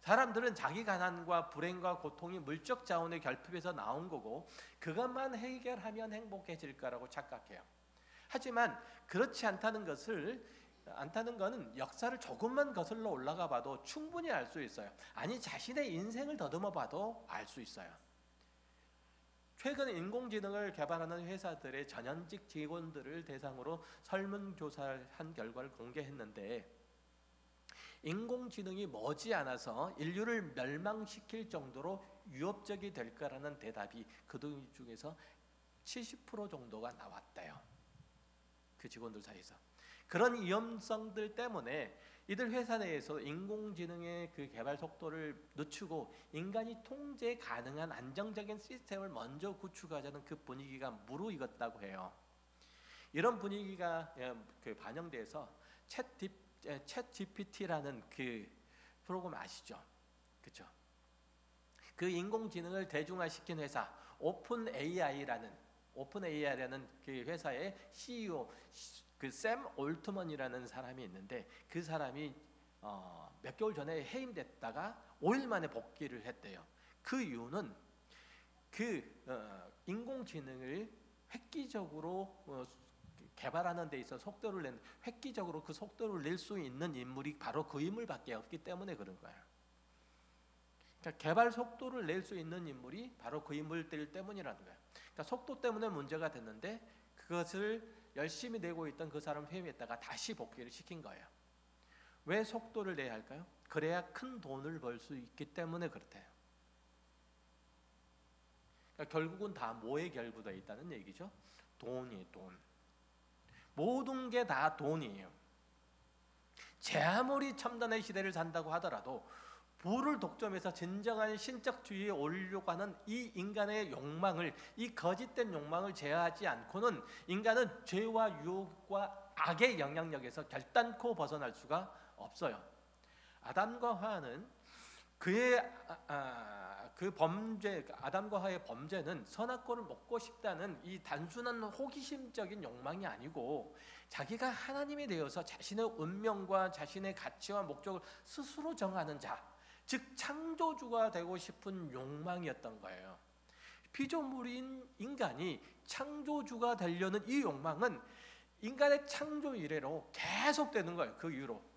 사람들은 자기 가난과 불행과 고통이 물적 자원의 결핍에서 나온 거고 그것만 해결하면 행복해질 거라고 착각해요. 하지만 그렇지 않다는 거는 역사를 조금만 거슬러 올라가 봐도 충분히 알 수 있어요. 아니 자신의 인생을 더듬어 봐도 알 수 있어요. 최근 인공지능을 개발하는 회사들의 전현직 직원들을 대상으로 설문조사를 한 결과를 공개했는데 인공지능이 머지않아서 인류를 멸망시킬 정도로 위협적이 될 거라는 대답이 그들 중에서 70% 정도가 나왔대요. 그 직원들 사이에서. 그런 위험성들 때문에 이들 회사 내에서 인공지능의 그 개발 속도를 늦추고 인간이 통제 가능한 안정적인 시스템을 먼저 구축하자는 그 분위기가 무르익었다고 해요. 이런 분위기가 반영돼서 챗 GPT라는 그 프로그램 아시죠? 그렇죠? 그 인공지능을 대중화시킨 회사 오픈 AI라는 그 회사의 CEO 그 샘 올트먼이라는 사람이 있는데 그 사람이 몇 개월 전에 해임됐다가 5일 만에 복귀를 했대요. 그 이유는 인공지능을 획기적으로 개발하는 데 있어 획기적으로 그 속도를 낼 수 있는 인물이 바로 그 인물밖에 없기 때문에 그런 거예요. 그러니까 개발 속도를 낼 수 있는 인물이 바로 그 인물들 때문이라는 거예요. 그러니까 속도 때문에 문제가 됐는데 그것을 열심히 내고 있던 그 사람 회의했다가 다시 복귀를 시킨 거예요. 왜 속도를 내야 할까요? 그래야 큰 돈을 벌 수 있기 때문에 그렇대요. 그러니까 결국은 다 뭐에 결부되어 있다는 얘기죠? 돈이에요, 돈. 모든 게 다 돈이에요. 제 아무리 첨단의 시대를 산다고 하더라도 부를 독점해서 진정한 신적주의에 오르려고 하는 이 인간의 욕망을, 이 거짓된 욕망을 제어하지 않고는 인간은 죄와 유혹과 악의 영향력에서 결단코 벗어날 수가 없어요. 아담과 하와는 그 범죄, 아담과 하와의 범죄는 선악과를 먹고 싶다는 이 단순한 호기심적인 욕망이 아니고 자기가 하나님이 되어서 자신의 운명과 자신의 가치와 목적을 스스로 정하는 자, 즉 창조주가 되고 싶은 욕망이었던 거예요. 피조물인 인간이 창조주가 되려는 이 욕망은 인간의 창조 이래로 계속되는 거예요. 그 이후로.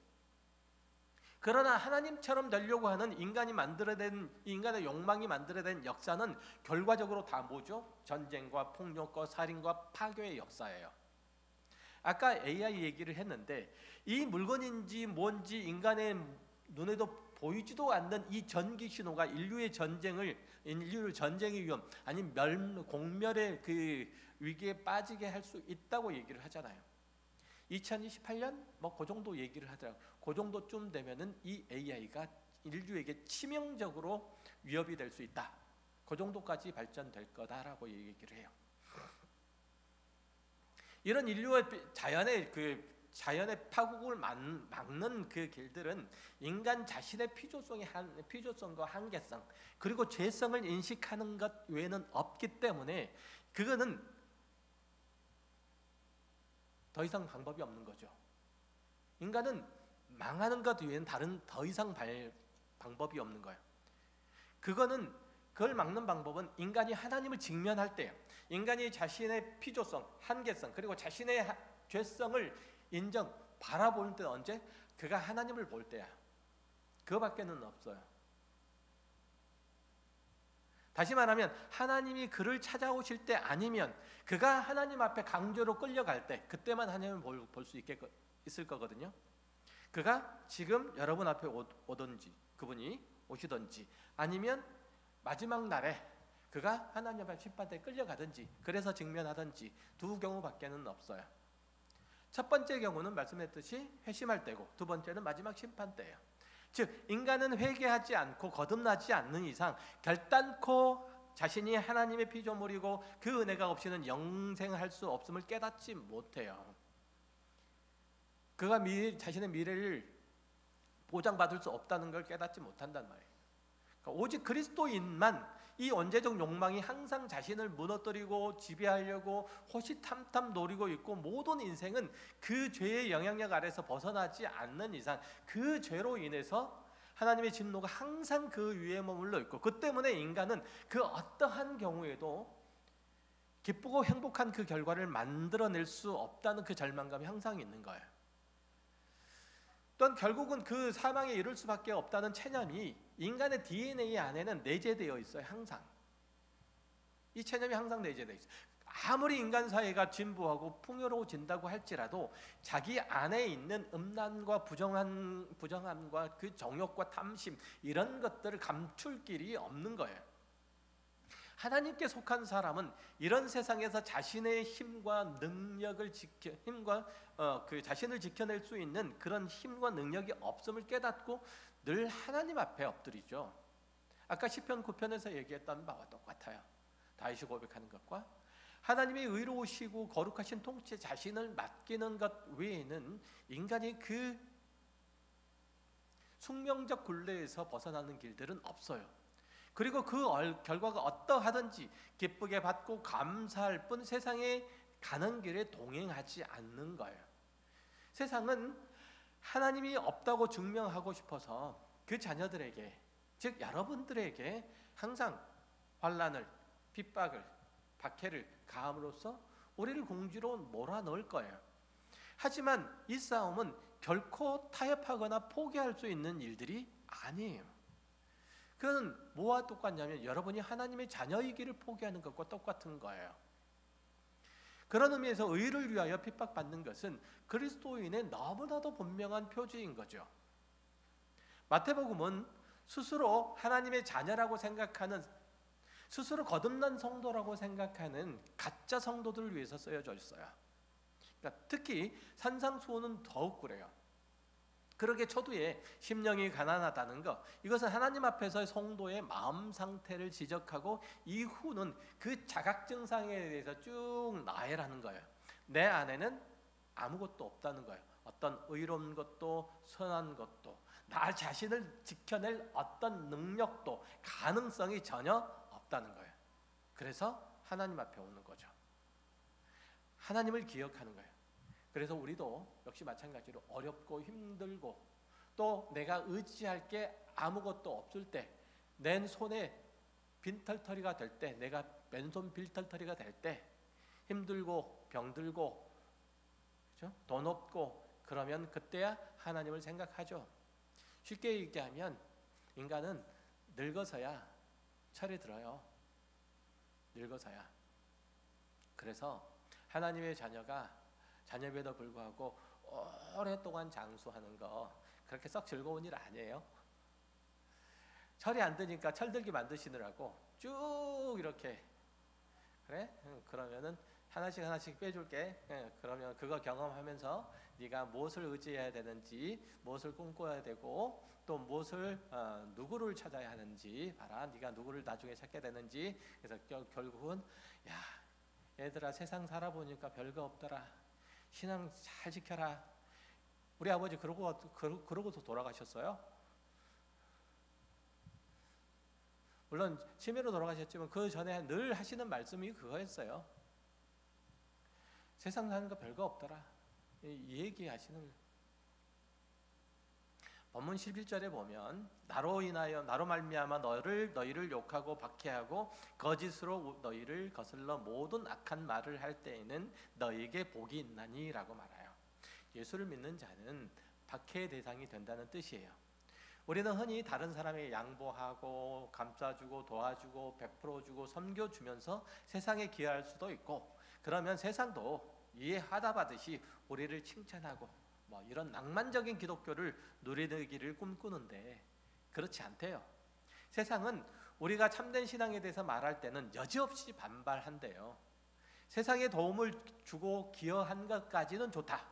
그러나 하나님처럼 되려고 하는 인간이 만들어낸, 인간의 욕망이 만들어낸 역사는 결과적으로 다 뭐죠? 전쟁과 폭력과 살인과 파괴의 역사예요. 아까 AI 얘기를 했는데 이 물건인지 뭔지 인간의 눈에도 보이지도 않는 이 전기 신호가 인류의 전쟁의 위험, 아니면 공멸의 그 위기에 빠지게 할 수 있다고 얘기를 하잖아요. 2028년 뭐 그 정도 얘기를 하더라고요. 그 정도쯤 되면은 이 AI가 인류에게 치명적으로 위협이 될 수 있다. 그 정도까지 발전될 거다라고 얘기를 해요. 이런 인류의 자연의 파국을 막는 그 길들은 인간 자신의 필요성과 한계성, 그리고 죄성을 인식하는 것 외에는 없기 때문에 그거는 더 이상 방법이 없는 거죠. 인간은 망하는 것 외에는 더 이상 방법이 없는 거예요. 그걸 막는 방법은 인간이 하나님을 직면할 때예요. 인간이 자신의 필요성, 한계성, 그리고 자신의 죄성을 바라볼 때 언제? 그가 하나님을 볼 때야. 그거밖에는 없어요. 다시 말하면 하나님이 그를 찾아오실 때, 아니면 그가 하나님 앞에 강제로 끌려갈 때, 그때만 하나님을 볼 수 있을 거거든요. 그가 지금 여러분 앞에 오든지, 그분이 오시든지, 아니면 마지막 날에 그가 하나님 앞에 심판대에 끌려가든지, 그래서 직면하든지, 두 경우밖에는 없어요. 첫 번째 경우는 말씀했듯이 회심할 때고, 두 번째는 마지막 심판 때예요. 즉 인간은 회개하지 않고 거듭나지 않는 이상 결단코 자신이 하나님의 피조물이고 그 은혜가 없이는 영생할 수 없음을 깨닫지 못해요. 그가 자신의 미래를 보장받을 수 없다는 걸 깨닫지 못한단 말이에요. 그러니까 오직 그리스도인만 이 원죄적 욕망이 항상 자신을 무너뜨리고 지배하려고 호시탐탐 노리고 있고, 모든 인생은 그 죄의 영향력 아래서 벗어나지 않는 이상 그 죄로 인해서 하나님의 진노가 항상 그 위에 머물러 있고, 그 때문에 인간은 그 어떠한 경우에도 기쁘고 행복한 그 결과를 만들어낼 수 없다는 그 절망감이 항상 있는 거예요. 또한 결국은 그 사망에 이를 수밖에 없다는 체념이 인간의 DNA 안에는 내재되어 있어요. 항상 이 체념이 항상 내재되어 있어요. 아무리 인간 사회가 진보하고 풍요로워진다고 할지라도 자기 안에 있는 음란과 부정함과 그 정욕과 탐심, 이런 것들을 감출 길이 없는 거예요. 하나님께 속한 사람은 이런 세상에서 자신의 힘과 능력을 자신을 지켜낼 수 있는 그런 힘과 능력이 없음을 깨닫고 늘 하나님 앞에 엎드리죠. 아까 시편 9편에서 얘기했던 바와 똑같아요. 다윗이 고백하는 것과 하나님이 의로우시고 거룩하신 통치에 자신을 맡기는 것 외에는 인간이 그 숙명적 굴레에서 벗어나는 길들은 없어요. 그리고 그 결과가 어떠하든지 기쁘게 받고 감사할 뿐 세상에 가는 길에 동행하지 않는 거예요. 세상은 하나님이 없다고 증명하고 싶어서 그 자녀들에게, 즉 여러분들에게 항상 환난을, 핍박을, 박해를 가함으로써 우리를 궁지로 몰아넣을 거예요. 하지만 이 싸움은 결코 타협하거나 포기할 수 있는 일들이 아니에요. 그건 뭐와 똑같냐면 여러분이 하나님의 자녀이기를 포기하는 것과 똑같은 거예요. 그런 의미에서 의를 위하여 핍박받는 것은 그리스도인의 너무나도 분명한 표지인 거죠. 마태복음은 스스로 하나님의 자녀라고 생각하는, 스스로 거듭난 성도라고 생각하는 가짜 성도들을 위해서 쓰여져 있어요. 그러니까 특히 산상수훈은 더욱 그래요. 그러게 초두에 심령이 가난하다는 것, 이것은 하나님 앞에서의 성도의 마음 상태를 지적하고 이후는 그 자각 증상에 대해서 쭉 나열하는 거예요. 내 안에는 아무것도 없다는 거예요. 어떤 의로운 것도 선한 것도, 나 자신을 지켜낼 어떤 능력도 가능성이 전혀 없다는 거예요. 그래서 하나님 앞에 오는 거죠. 하나님을 기억하는 거예요. 그래서 우리도 역시 마찬가지로 어렵고 힘들고 또 내가 의지할 게 아무것도 없을 때, 내 손에 빈털터리가 될 때, 내가 맨손 빈털터리가 될 때, 힘들고 병들고 그렇죠? 돈 없고 그러면 그때야 하나님을 생각하죠. 쉽게 얘기하면 인간은 늙어서야 철이 들어요. 늙어서야. 그래서 하나님의 자녀임에도 불구하고 오랫동안 장수하는 거 그렇게 썩 즐거운 일 아니에요. 철이 안 드니까 철들게 만드시느라고 쭉 이렇게 그래? 그러면은 하나씩 빼줄게. 그러면 그거 경험하면서 네가 무엇을 의지해야 되는지, 무엇을 꿈꿔야 되고 또 무엇을 누구를 찾아야 하는지 봐라. 네가 누구를 나중에 찾게 되는지. 그래서 결국은 야 얘들아 세상 살아보니까 별거 없더라. 신앙 잘 지켜라. 우리 아버지 그러고서 돌아가셨어요. 물론 치매로 돌아가셨지만 그 전에 늘 하시는 말씀이 그거였어요. 세상 사는 거 별거 없더라. 이 얘기 하시는 거예요. 본문 11절에 보면 나로 말미암아 너희를 욕하고 박해하고 거짓으로 너희를 거슬러 모든 악한 말을 할 때에는 너희에게 복이 있나니라고 말해요. 예수를 믿는 자는 박해의 대상이 된다는 뜻이에요. 우리는 흔히 다른 사람에게 양보하고 감싸주고 도와주고 베풀어주고 섬겨주면서 세상에 기여할 수도 있고, 그러면 세상도 이해하다 받듯이 우리를 칭찬하고 이런 낭만적인 기독교를 누리기를 꿈꾸는데 그렇지 않대요. 세상은 우리가 참된 신앙에 대해서 말할 때는 여지없이 반발한대요. 세상에 도움을 주고 기여한 것까지는 좋다.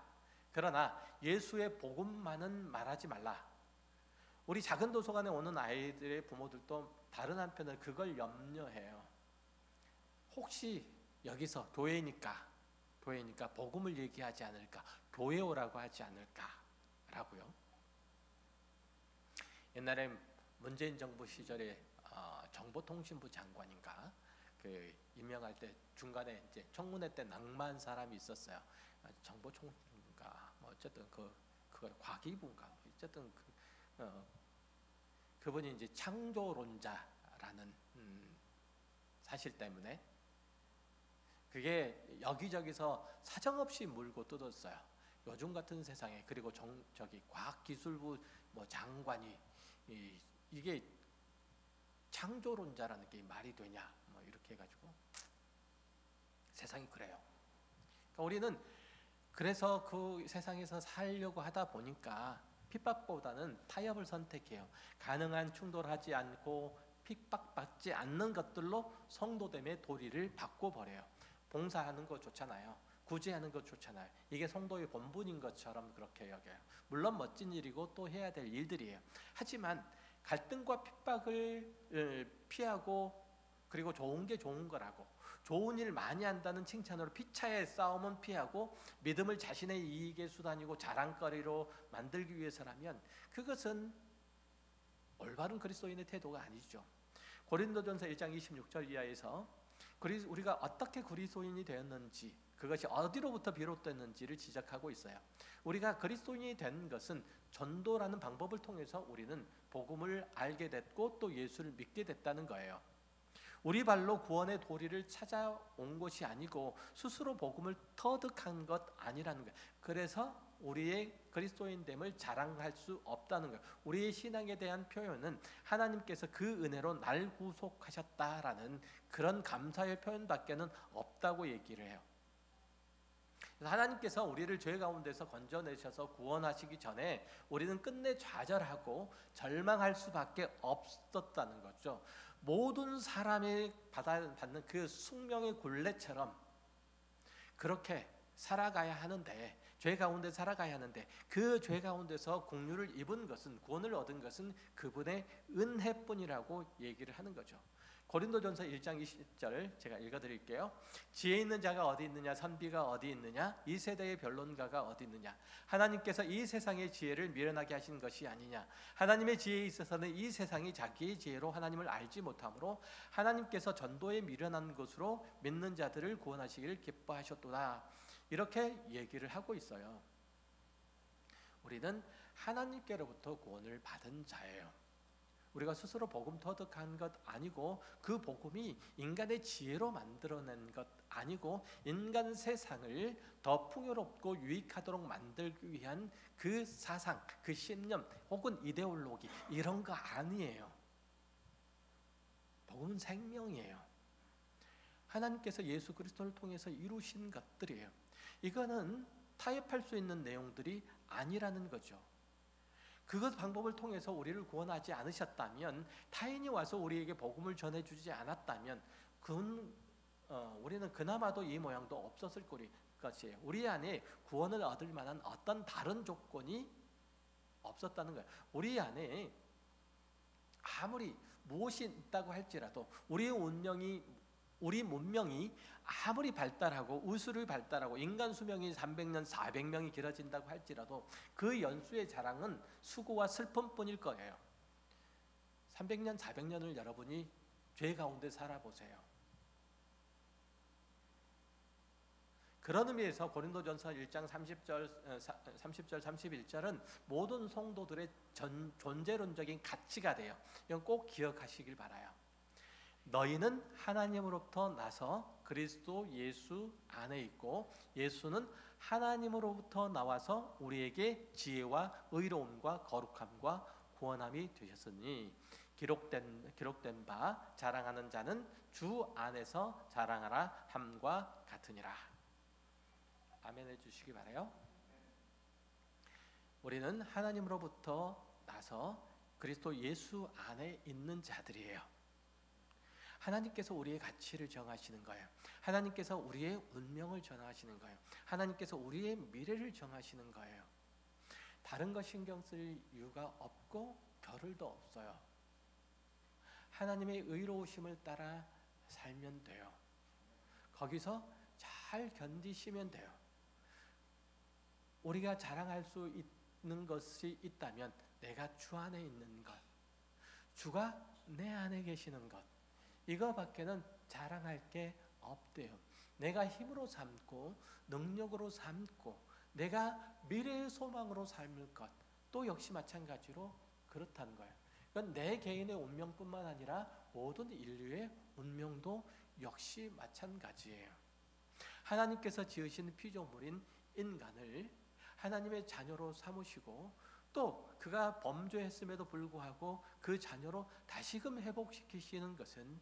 그러나 예수의 복음만은 말하지 말라. 우리 작은 도서관에 오는 아이들의 부모들도 다른 한편은 그걸 염려해요. 혹시 여기서 교회니까 복음을 얘기하지 않을까, 교회 오라고 하지 않을까라고요. 옛날에 문재인 정부 시절에 정보통신부 장관인가 그 임명할 때 중간에 이제 청문회 때 낙마한 사람이 있었어요. 정보총인가 어쨌든 그걸 과기부인가 어쨌든 그분이 이제 창조론자라는 사실 때문에 그게 여기저기서 사정없이 물고 뜯었어요. 요즘 같은 세상에. 그리고 과학기술부 장관이 이게 창조론자라는 게 말이 되냐 이렇게 해가지고 세상이 그래요. 그러니까 우리는 그래서 그 세상에서 살려고 하다 보니까 핍박보다는 타협을 선택해요. 가능한 충돌하지 않고 핍박받지 않는 것들로 성도됨의 도리를 바꿔버려요. 봉사하는 거 좋잖아요. 구제하는 거 좋잖아요. 이게 성도의 본분인 것처럼 그렇게 여겨요. 물론 멋진 일이고 또 해야 될 일들이에요. 하지만 갈등과 핍박을 피하고 그리고 좋은 게 좋은 거라고, 좋은 일 많이 한다는 칭찬으로 피차의 싸움은 피하고 믿음을 자신의 이익의 수단이고 자랑거리로 만들기 위해서라면 그것은 올바른 그리스도인의 태도가 아니죠. 고린도전서 1장 26절 이하에서 우리가 어떻게 그리스도인이 되었는지, 그것이 어디로부터 비롯됐는지를 지적하고 있어요. 우리가 그리스도인이 된 것은 전도라는 방법을 통해서 우리는 복음을 알게 됐고 또 예수를 믿게 됐다는 거예요. 우리 발로 구원의 도리를 찾아온 것이 아니고 스스로 복음을 터득한 것 아니라는 거예요. 그래서 우리의 그리스도인됨을 자랑할 수 없다는 거예요. 우리의 신앙에 대한 표현은 하나님께서 그 은혜로 날 구속하셨다라는 그런 감사의 표현밖에는 없다고 얘기를 해요. 하나님께서 우리를 죄 가운데서 건져내셔서 구원하시기 전에 우리는 끝내 좌절하고 절망할 수밖에 없었다는 거죠. 모든 사람이 받는 그 숙명의 굴레처럼 그렇게 살아가야 하는데, 죄 가운데 살아가야 하는데 그 죄 가운데서 긍휼을 입은 것은, 구원을 얻은 것은 그분의 은혜뿐이라고 얘기를 하는 거죠. 고린도전서 1장 20절 제가 읽어드릴게요. 지혜 있는 자가 어디 있느냐, 선비가 어디 있느냐, 이 세대의 변론가가 어디 있느냐. 하나님께서 이 세상의 지혜를 미련하게 하신 것이 아니냐. 하나님의 지혜에 있어서는 이 세상이 자기의 지혜로 하나님을 알지 못하므로 하나님께서 전도에 미련한 것으로 믿는 자들을 구원하시기를 기뻐하셨도다. 이렇게 얘기를 하고 있어요. 우리는 하나님께로부터 구원을 받은 자예요. 우리가 스스로 복음 터득한 것 아니고, 그 복음이 인간의 지혜로 만들어낸 것 아니고, 인간 세상을 더 풍요롭고 유익하도록 만들기 위한 그 사상, 그 신념 혹은 이데올로기, 이런 거 아니에요. 복음은 생명이에요. 하나님께서 예수 그리스도를 통해서 이루신 것들이에요. 이거는 타협할 수 있는 내용들이 아니라는 거죠. 그것 방법을 통해서 우리를 구원하지 않으셨다면, 타인이 와서 우리에게 복음을 전해주지 않았다면, 우리는 그나마도 이 모양도 없었을 것이에요. 우리 안에 구원을 얻을 만한 어떤 다른 조건이 없었다는 거예요. 우리 안에 아무리 무엇이 있다고 할지라도, 우리 문명이 아무리 발달하고 우수를 발달하고 인간 수명이 300년, 400명이 길어진다고 할지라도 그 연수의 자랑은 수고와 슬픔뿐일 거예요. 300년, 400년을 여러분이 죄 가운데 살아보세요. 그런 의미에서 고린도전서 1장 30절 31절은 모든 성도들의 존재론적인 가치가 돼요. 이건 꼭 기억하시길 바라요. 너희는 하나님으로부터 나서 그리스도 예수 안에 있고, 예수는 하나님으로부터 나와서 우리에게 지혜와 의로움과 거룩함과 구원함이 되셨으니, 기록된 바 자랑하는 자는 주 안에서 자랑하라 함과 같으니라. 아멘 해주시기 바라요. 우리는 하나님으로부터 나서 그리스도 예수 안에 있는 자들이에요. 하나님께서 우리의 가치를 정하시는 거예요. 하나님께서 우리의 운명을 정하시는 거예요. 하나님께서 우리의 미래를 정하시는 거예요. 다른 것 신경 쓸 이유가 없고 겨를도 없어요. 하나님의 의로우심을 따라 살면 돼요. 거기서 잘 견디시면 돼요. 우리가 자랑할 수 있는 것이 있다면 내가 주 안에 있는 것, 주가 내 안에 계시는 것, 이거밖에는 자랑할 게 없대요. 내가 힘으로 삼고 능력으로 삼고 내가 미래의 소망으로 삶을 것, 또 역시 마찬가지로 그렇다는 거예요. 그건 내 개인의 운명뿐만 아니라 모든 인류의 운명도 역시 마찬가지예요. 하나님께서 지으신 피조물인 인간을 하나님의 자녀로 삼으시고, 또 그가 범죄했음에도 불구하고 그 자녀로 다시금 회복시키시는 것은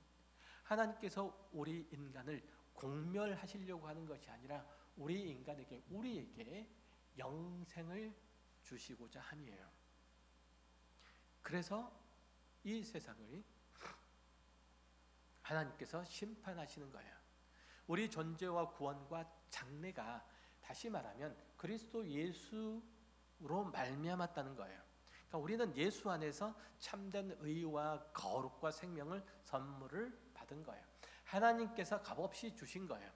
하나님께서 우리 인간을 공멸하시려고 하는 것이 아니라 우리에게 영생을 주시고자 함이에요. 그래서 이 세상을 하나님께서 심판하시는 거예요. 우리 존재와 구원과 장래가 다시 말하면 그리스도 예수로 말미암았다는 거예요. 그러니까 우리는 예수 안에서 참된 의와 거룩과 생명을 선물을 받은 거예요. 하나님께서 값없이 주신 거예요.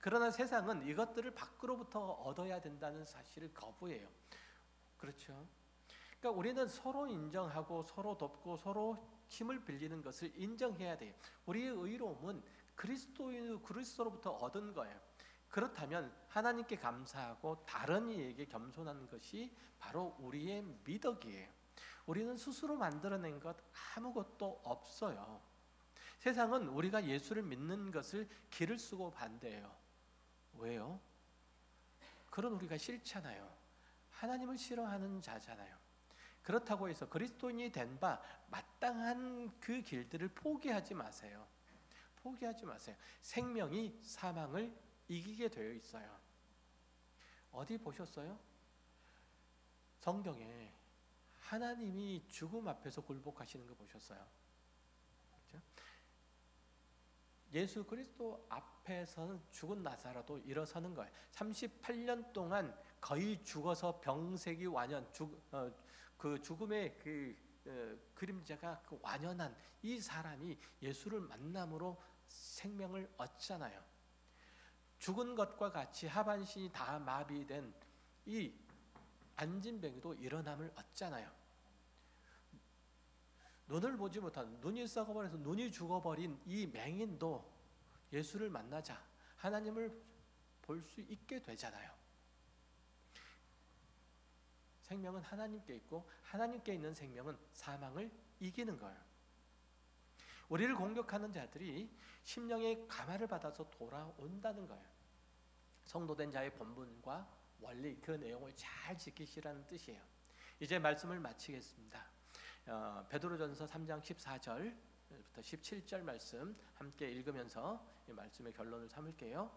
그러나 세상은 이것들을 밖으로부터 얻어야 된다는 사실을 거부해요. 그렇죠? 그러니까 우리는 서로 인정하고 서로 돕고 서로 힘을 빌리는 것을 인정해야 돼요. 우리의 의로움은 그리스도로부터 얻은 거예요. 그렇다면 하나님께 감사하고 다른 이에게 겸손하는 것이 바로 우리의 미덕이에요. 우리는 스스로 만들어낸 것 아무것도 없어요. 세상은 우리가 예수를 믿는 것을 기를 쓰고 반대해요. 왜요? 그런 우리가 싫잖아요. 하나님을 싫어하는 자잖아요. 그렇다고 해서 그리스도인이 된 바 마땅한 그 길들을 포기하지 마세요. 포기하지 마세요. 생명이 사망을 이기게 되어 있어요. 어디 보셨어요? 성경에 하나님이 죽음 앞에서 굴복하시는 거 보셨어요? 그렇죠? 예수 그리스도 앞에서는 죽은 나사로도 일어서는 거예요. 38년 동안 거의 죽어서 병색이 완연 그 죽음의 그 그림자가 그 완연한 이 사람이 예수를 만남으로 생명을 얻잖아요. 죽은 것과 같이 하반신이 다 마비된 이 안진뱅이도 일어남을 얻잖아요. 눈을 보지 못한, 눈이 썩어버려서 눈이 죽어버린 이 맹인도 예수를 만나자 하나님을 볼 수 있게 되잖아요. 생명은 하나님께 있고 하나님께 있는 생명은 사망을 이기는 거예요. 우리를 공격하는 자들이 심령의 감화를 받아서 돌아온다는 거예요. 성도된 자의 본분과 원리, 그 내용을 잘 지키시라는 뜻이에요. 이제 말씀을 마치겠습니다. 베드로전서 3장 14절부터 17절 말씀 함께 읽으면서 이 말씀의 결론을 삼을게요.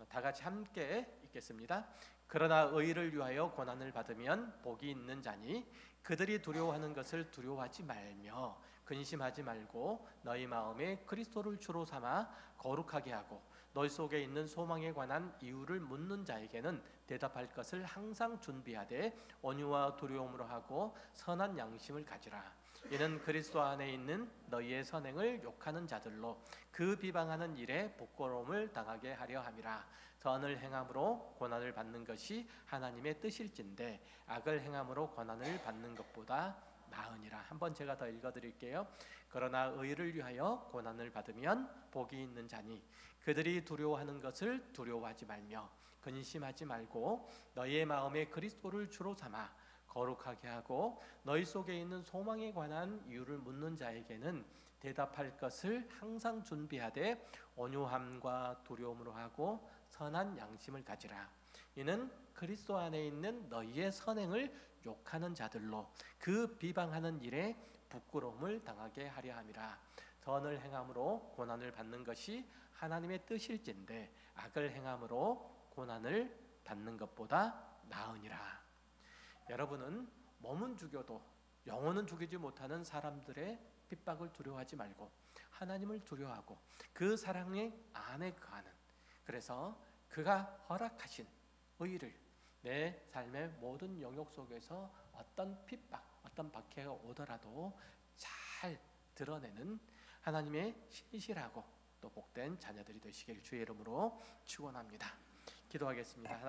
다 같이 함께 읽겠습니다. 그러나 의를 위하여 고난을 받으면 복이 있는 자니 그들이 두려워하는 것을 두려워하지 말며 근심하지 말고 너희 마음에 그리스도를 주로 삼아 거룩하게 하고 너희 속에 있는 소망에 관한 이유를 묻는 자에게는 대답할 것을 항상 준비하되 온유와 두려움으로 하고 선한 양심을 가지라. 이는 그리스도 안에 있는 너희의 선행을 욕하는 자들로 그 비방하는 일에 부끄러움을 당하게 하려 함이라. 선을 행함으로 고난을 받는 것이 하나님의 뜻일진데 악을 행함으로 고난을 받는 것보다 나으니라. 한번 제가 더 읽어드릴게요. 그러나 의를 위하여 고난을 받으면 복이 있는 자니 그들이 두려워하는 것을 두려워하지 말며 근심하지 말고 너희의 마음에 그리스도를 주로 삼아 거룩하게 하고 너희 속에 있는 소망에 관한 이유를 묻는 자에게는 대답할 것을 항상 준비하되 온유함과 두려움으로 하고 선한 양심을 가지라. 이는 그리스도 안에 있는 너희의 선행을 욕하는 자들로 그 비방하는 일에 부끄러움을 당하게 하려 함이라. 선을 행함으로 고난을 받는 것이 하나님의 뜻일진데 악을 행함으로 고난을 받는 것보다 나으니라. 여러분은 몸은 죽여도 영혼은 죽이지 못하는 사람들의 핍박을 두려워하지 말고 하나님을 두려워하고 그 사랑의 안에 거하는, 그래서 그가 허락하신 의를 내 삶의 모든 영역 속에서 어떤 핍박, 어떤 박해가 오더라도 잘 드러내는 하나님의 신실하고 또 복된 자녀들이 되시길 주의 이름으로 축원합니다. 기도하겠습니다.